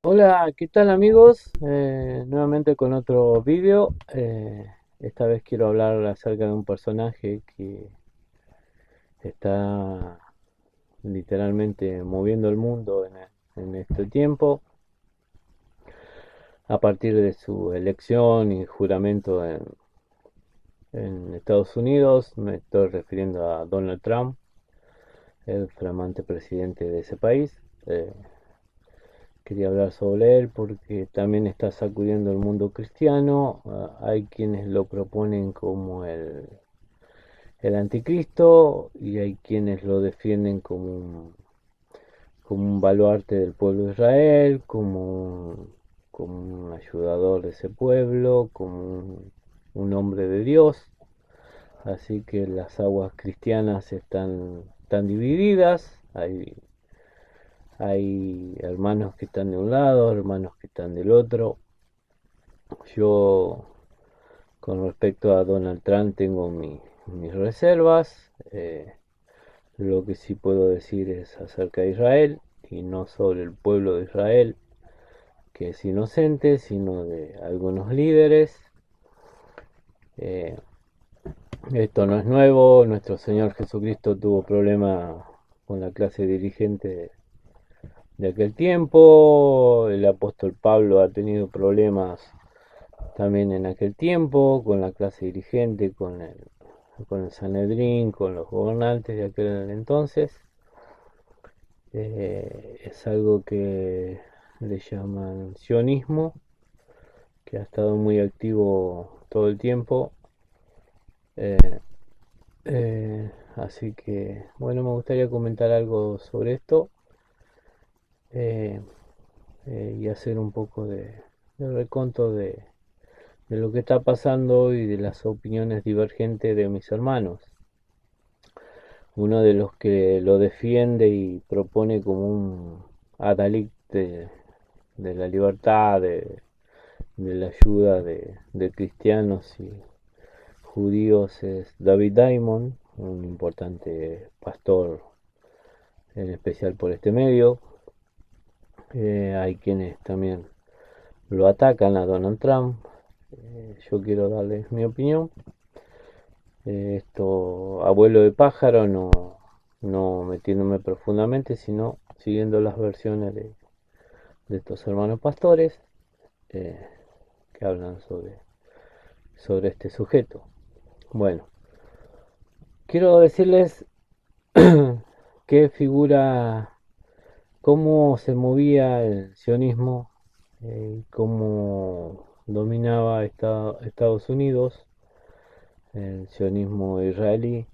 Hola, ¿qué tal amigos? Nuevamente con otro vídeo. Esta vez quiero hablar acerca de un personaje que está literalmente moviendo el mundo en este tiempo, a partir de su elección y juramento en Estados Unidos. Me estoy refiriendo a Donald Trump, el flamante presidente de ese país. Quería hablar sobre él porque también está sacudiendo el mundo cristiano. Hay quienes lo proponen como el anticristo y hay quienes lo defienden como un baluarte del pueblo de Israel, como un ayudador de ese pueblo, como un hombre de Dios. Así que las aguas cristianas están divididas. Hay hermanos que están de un lado, hermanos que están del otro. Yo, con respecto a Donald Trump, tengo mis reservas. Lo que sí puedo decir es acerca de Israel y no sobre el pueblo de Israel, que es inocente, sino de algunos líderes. Eh, Esto no es nuevo. Nuestro Señor Jesucristo tuvo problemas con la clase dirigente de aquel tiempo. El apóstol Pablo ha tenido problemas también en aquel tiempo con la clase dirigente, con el Sanedrín, con los gobernantes de aquel entonces. Es algo que le llaman sionismo, que ha estado muy activo todo el tiempo. Eh, Así que, bueno, me gustaría comentar algo sobre esto, eh, y hacer un poco de reconto de lo que está pasando y de las opiniones divergentes de mis hermanos. Uno de los que lo defiende y propone como un adalid de la libertad, de la ayuda de cristianos y judíos es David Diamond, un importante pastor, en especial por este medio. Hay quienes también lo atacan a Donald Trump. Yo quiero darles mi opinión. Esto, abuelo de pájaro, no metiéndome profundamente, sino siguiendo las versiones de estos hermanos pastores, eh, que hablan sobre este sujeto. Bueno, quiero decirles qué figura, cómo se movía el sionismo, cómo dominaba Estados Unidos, el sionismo israelí,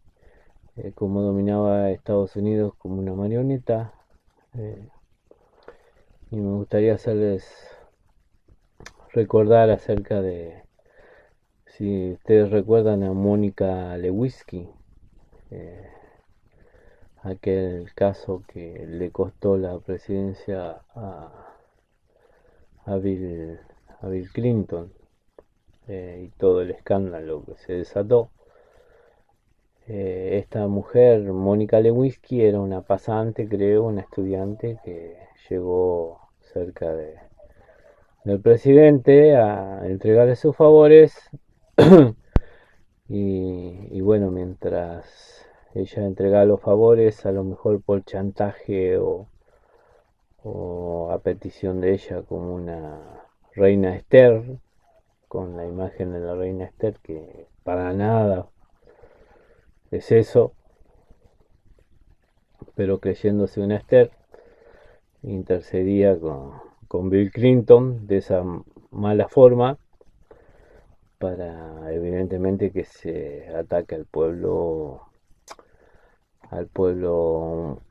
cómo dominaba Estados Unidos como una marioneta. eh, y me gustaría hacerles recordar acerca de, si ustedes recuerdan a Mónica Lewinsky, eh, aquel caso que le costó la presidencia a Bill, a Bill Clinton, y todo el escándalo que se desató. Esta mujer, Mónica Lewinsky, era una pasante, creo, una estudiante que llegó cerca del presidente a entregarle sus favores. Y bueno, mientras ella entregaba los favores, a lo mejor por chantaje o a petición de ella, como una reina Esther, con la imagen de la reina Esther, que para nada es eso, pero creyéndose una Esther, intercedía con Bill Clinton de esa mala forma para evidentemente que se ataque al pueblo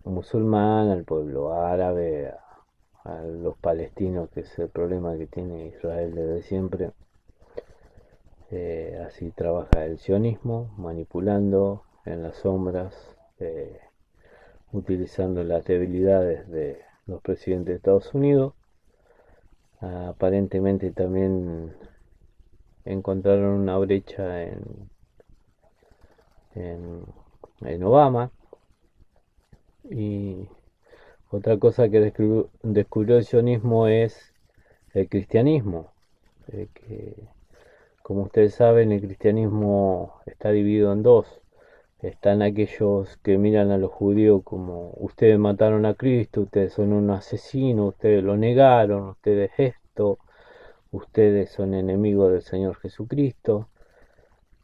musulmán, al pueblo árabe, a los palestinos, que es el problema que tiene Israel desde siempre. Así trabaja el sionismo, manipulando en las sombras, utilizando las debilidades de los presidentes de Estados Unidos. Aparentemente también encontraron una brecha en Obama, y Otra cosa que descubrió el sionismo es el cristianismo, que como ustedes saben el cristianismo está dividido en dos. Están aquellos que miran a los judíos como ustedes mataron a Cristo, ustedes son un asesino, ustedes lo negaron, ustedes esto, ustedes son enemigos del Señor Jesucristo.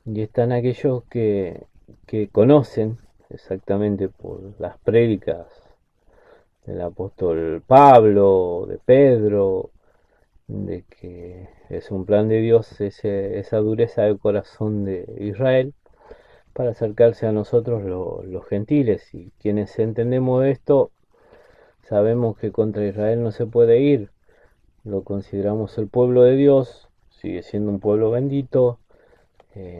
Y están aquellos que conocen exactamente por las prédicas del apóstol Pablo, de Pedro, de que es un plan de Dios esa dureza del corazón de Israel para acercarse a nosotros los gentiles. Y quienes entendemos esto, sabemos que contra Israel no se puede ir, lo consideramos el pueblo de Dios, sigue siendo un pueblo bendito,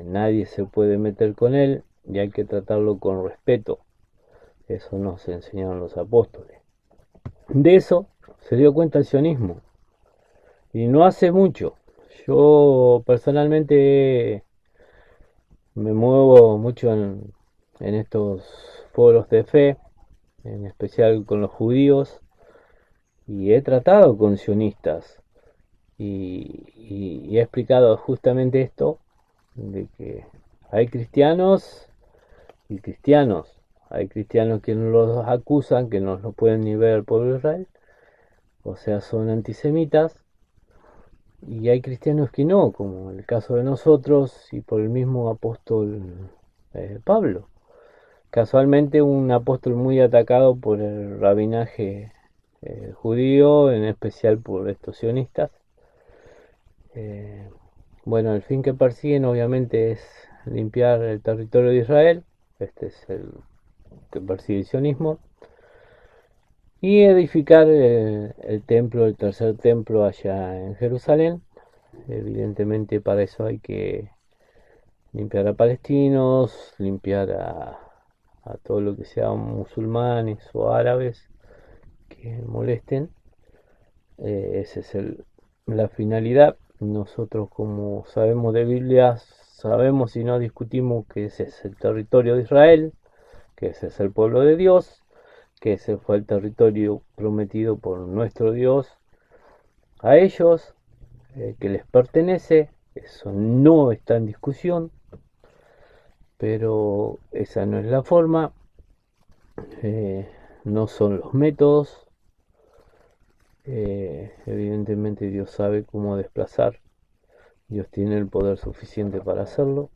nadie se puede meter con él y hay que tratarlo con respeto. Eso nos enseñaron los apóstoles. De eso se dio cuenta el sionismo. Y no hace mucho. Yo personalmente me muevo mucho en estos foros de fe, en especial con los judíos, y he tratado con sionistas y he explicado justamente esto, de que hay cristianos y cristianos. Hay cristianos que nos los acusan, que no lo pueden ni ver al pueblo de Israel, o sea, son antisemitas, y hay cristianos que no, como en el caso de nosotros y por el mismo apóstol Pablo. Casualmente un apóstol muy atacado por el rabinaje judío, en especial por estos sionistas. Eh, bueno, el fin que persiguen obviamente es limpiar el territorio de Israel, este es el que persigue el sionismo, y edificar el templo, el tercer templo allá en Jerusalén. Evidentemente para eso hay que limpiar a palestinos, limpiar a todo lo que sean musulmanes o árabes que molesten. Esa es la finalidad. Nosotros, como sabemos de Biblia, sabemos y no discutimos que ese es el territorio de Israel, que ese es el pueblo de Dios, que ese fue el territorio prometido por nuestro Dios a ellos, que les pertenece. Eso no está en discusión, pero esa no es la forma, eh, no son los métodos. Evidentemente Dios sabe cómo desplazar, Dios tiene el poder suficiente para hacerlo,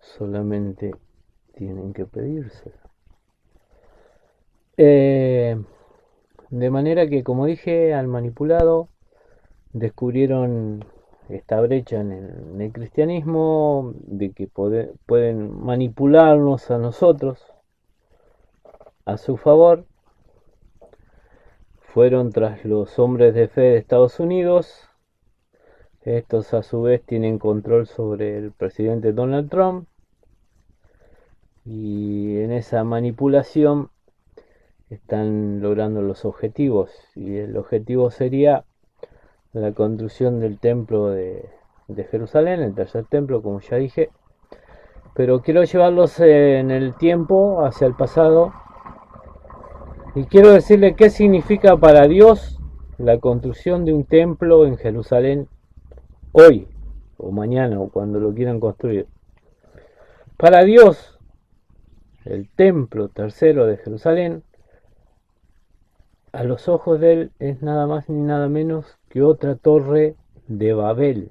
solamente tienen que pedírselo. De manera que, como dije, al manipulado descubrieron esta brecha en el cristianismo, de que pueden manipularnos a nosotros a su favor. Fueron tras los hombres de fe de Estados Unidos. Estos a su vez tienen control sobre el presidente Donald Trump, y en esa manipulación están logrando los objetivos, y el objetivo sería la construcción del templo de Jerusalén, el tercer templo, como ya dije. Pero quiero llevarlos en el tiempo hacia el pasado y quiero decirle qué significa para Dios la construcción de un templo en Jerusalén hoy o mañana o cuando lo quieran construir. Para Dios, el templo tercero de Jerusalén, a los ojos de él, es nada más ni nada menos que otra torre de Babel.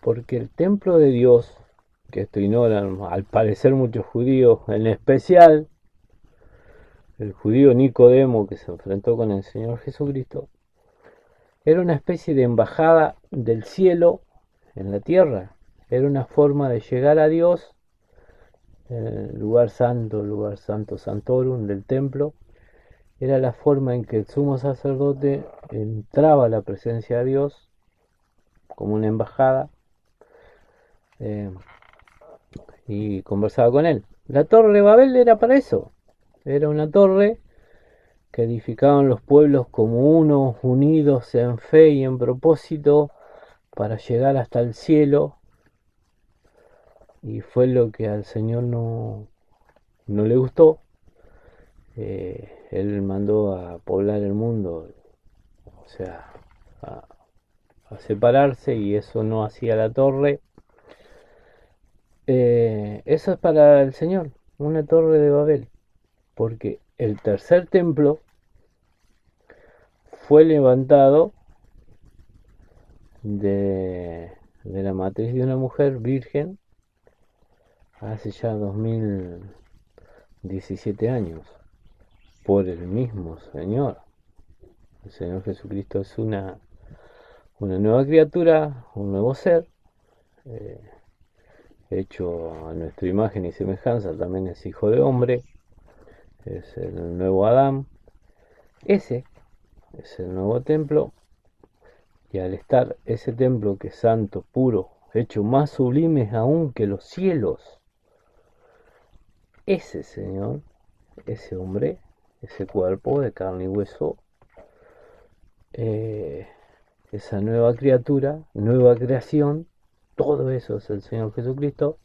Porque el templo de Dios, que esto ignoran al parecer muchos judíos, en especial el judío Nicodemo que se enfrentó con el Señor Jesucristo, era una especie de embajada del cielo en la tierra. Era una forma de llegar a Dios, el lugar santo santorum del templo. Era la forma en que el sumo sacerdote entraba a la presencia de Dios como una embajada, eh, y conversaba con él. La torre de Babel era para eso. Era una torre que edificaban los pueblos como uno, unidos en fe y en propósito para llegar hasta el cielo. Y fue lo que al Señor no le gustó. Él mandó a poblar el mundo, o sea, a, a separarse, y eso no hacía la torre. Eso es para el Señor, una torre de Babel, porque el tercer templo fue levantado de la matriz de una mujer virgen hace ya 2017 años, por el mismo Señor. El Señor Jesucristo es una nueva criatura, un nuevo ser, eh, hecho a nuestra imagen y semejanza, también es hijo de hombre, es el nuevo Adán. Ese es el nuevo templo, y al estar ese templo que es santo, puro, hecho más sublime aún que los cielos, ese Señor, ese hombre, ese cuerpo de carne y hueso, eh, esa nueva criatura, nueva creación, todo eso es el Señor Jesucristo.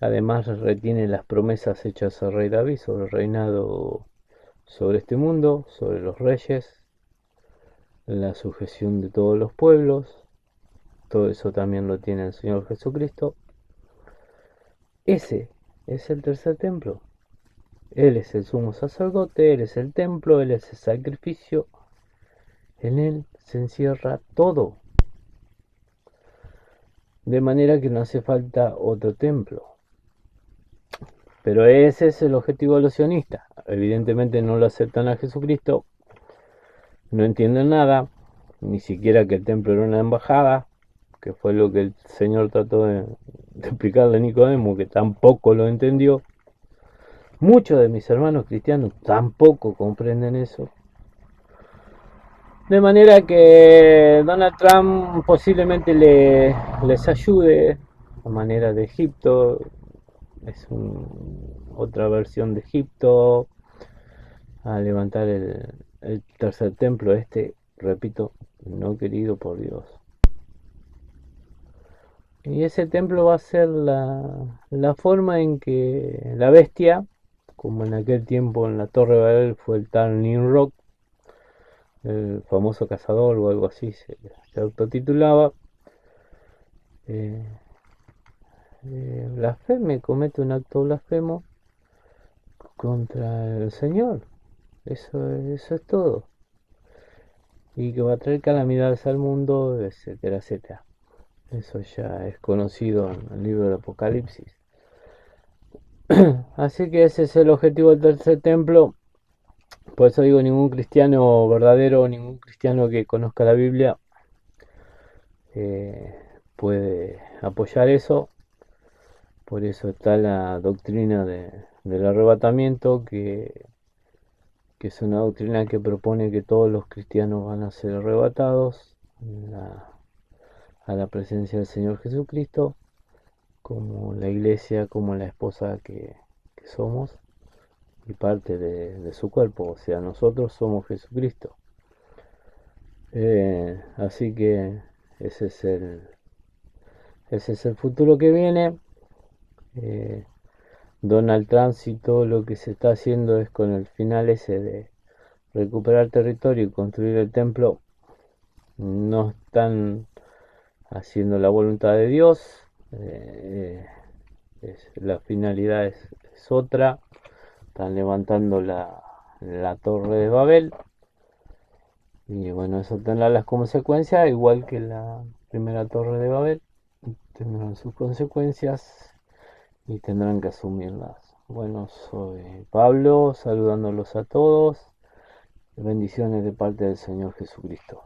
Además retiene las promesas hechas al rey David sobre el reinado sobre este mundo, sobre los reyes, la sujeción de todos los pueblos. Todo eso también lo tiene el Señor Jesucristo. Ese es el tercer templo. Él es el sumo sacerdote, Él es el templo, Él es el sacrificio. En Él se encierra todo. De manera que no hace falta otro templo. Pero ese es el objetivo de los sionistas. Evidentemente no lo aceptan a Jesucristo, no entienden nada, ni siquiera que el templo era una embajada, que fue lo que el Señor trató de explicarle a Nicodemo, que tampoco lo entendió. Muchos de mis hermanos cristianos tampoco comprenden eso. De manera que Donald Trump posiblemente les ayude a manera de Egipto. Es otra versión de Egipto, a levantar el tercer templo, repito, no querido por Dios. Y ese templo va a ser la forma en que la bestia, como en aquel tiempo en la Torre de Babel fue el tal Nimrod, el famoso cazador o algo así se autotitulaba, eh, blasfeme, comete un acto blasfemo contra el Señor. Eso es todo. Y que va a traer calamidades al mundo, etcétera, etcétera. Eso ya es conocido en el libro del Apocalipsis. Así que ese es el objetivo del tercer templo. Por eso digo, ningún cristiano verdadero, ningún cristiano que conozca la Biblia eh, puede apoyar eso. Por eso está la doctrina del arrebatamiento, que es una doctrina que propone que todos los cristianos van a ser arrebatados a la presencia del Señor Jesucristo, como la iglesia, como la esposa que somos, y parte de su cuerpo, o sea, nosotros somos Jesucristo. Así que ese es ese es el futuro que viene. Eh, Donald Trump, y todo lo que se está haciendo es con el final ese de recuperar territorio y construir el templo. No están haciendo la voluntad de Dios. La finalidad es otra. Están levantando la torre de Babel. Y bueno, eso tendrá las consecuencias, igual que la primera torre de Babel. Tendrán sus consecuencias y tendrán que asumirlas. Bueno, soy Pablo, saludándolos a todos. Bendiciones de parte del Señor Jesucristo.